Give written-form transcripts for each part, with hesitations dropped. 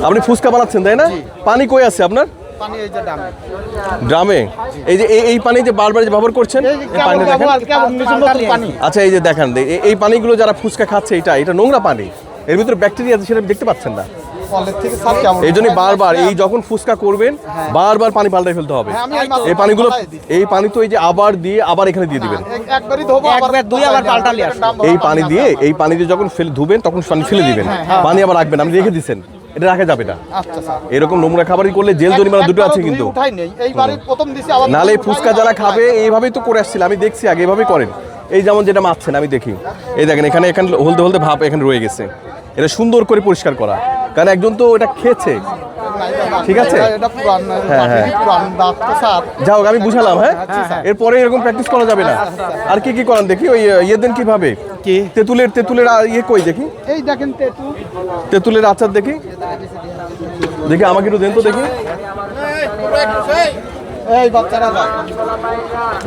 আপনি ফুচকা বানাচ্ছেন তাই না? পানি কই আছে আপনার? পানি এই যে ড্রামে। এই যে এই পানি যে বারবার যে ব্যবহার করছেন, এই পানি দেখেন। আচ্ছা, এই যে দেখেন এই পানিগুলো যারা ফুচকা খাচ্ছে, এটা নোংরা পানি, এর ভিতরে ব্যাকটেরিয়া আছে সেটা দেখতে পাচ্ছেন না। এই জন্য বারবার এই যখন ফুচকা করবেন বারবার পানি পাল্টাই ফেলতে হবে। এই পানিগুলো, এই পানি তো এই যে আবার দিয়ে আবার এখানে দিয়ে দিবেন। এই পানি দিয়ে যখন ধুবেন তখন পানি ফেলে দিবেন, পানি আবার রাখবেন। আপনি রেখে দিচ্ছেন, এটা রাখা যাবে না। এরকম নোংরা খাবারই করলে জেল জরিমানা দুটো আছে কিন্তু। নালে ফুচকা যারা খাবে এইভাবেই তো করে আসছিল, আমি দেখছি আগে এইভাবেই করেন। এই যেমন যেটা মাছছেন আমি দেখি, এই দেখেন এখানে হলদে হলদে ভাব এখানে রয়ে গেছে। এটা সুন্দর করে পরিষ্কার করা, কারণ একজন তো এটা খেয়েছে। ঠিক আছে, যাই হোক, আমি বুঝালাম। হ্যাঁ, এরপরে এরকম প্র্যাকটিস করা যাবে না। আর কি কি করান দেখি, ওই ইয়ে দেন কিভাবে, তেঁতুলের ইয়ে কই দেখি, এই দেখেন তেঁতুলের আচার দেখি, আমাকে একটু দেন তো দেখি।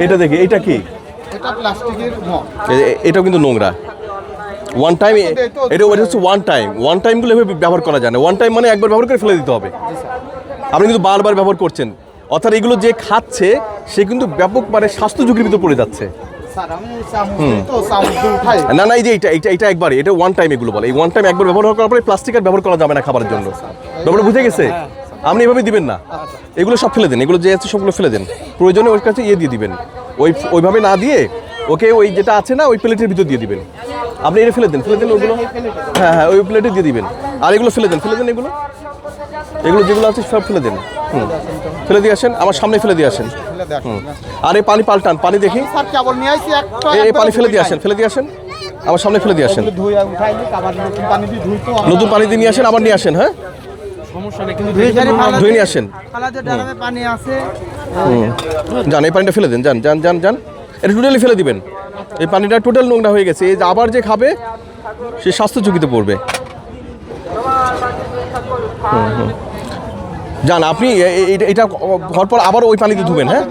এটা দেখি, এটা কি? এটাও কিন্তু নোংরা। ওয়ান টাইম, এটা হচ্ছে ওয়ান টাইমগুলো এভাবে ব্যবহার করা যায় না। ওয়ান টাইম মানে একবার ব্যবহার করে ফেলে দিতে হবে। আপনি কিন্তু বারবার ব্যবহার করছেন, অর্থাৎ এগুলো যে খাচ্ছে সে কিন্তু ব্যাপক মানে স্বাস্থ্য ঝুঁকির ভিতরে পড়ে যাচ্ছে। না না, এই যে এটা একবারে, এটা ওয়ান টাইম এগুলো বলে। এই ওয়ান টাইম একবার ব্যবহার করার পরে প্লাস্টিক আর ব্যবহার করা যাবে না খাবারের জন্য। ব্যাপারটা বুঝে গেছে? আপনি এভাবে দিবেন না, এগুলো সব ফেলে দেন, এগুলো যে আছে সবগুলো ফেলে দেন। প্রয়োজনে ওর কাছে ইয়ে দিয়ে দিবেন, ওইভাবে না দিয়ে ওকে ওই যেটা আছে না ওই প্লেটের ভিতর দিয়ে দিবেন। আপনি এটা ফেলে দেন ওগুলো। হ্যাঁ, ওই প্লেটে দিয়ে দিবেন। আর এগুলো ফেলে দেন এগুলো যেগুলো আছে সব ফেলে দেন। ফেলে দিয়ে আসেন, আমার সামনে ফেলে দিয়ে আসেন। আর এই পানি পাল্টান, পানি দেখি। এই পানি ফেলে দিয়ে আসেন, আমার সামনে ফেলে দিয়ে আসেন। নতুন পানি দিয়ে নিয়ে আসেন, আবার নিয়ে আসেন। হ্যাঁ, ধুয়ে নিয়ে আসেন। যান, এই পানিটা ফেলে দেন, যান। এটা টোটালি ফেলে দিবেন। এই পানিটা টোটাল নোংরা হয়ে গেছে। এই যে আবার যে খাবে সে স্বাস্থ্য ঝুঁকিতে পড়বে। যান আপনি, এটা হওয়ার পর আবার ওই পানিতে ধুবেন। হ্যাঁ,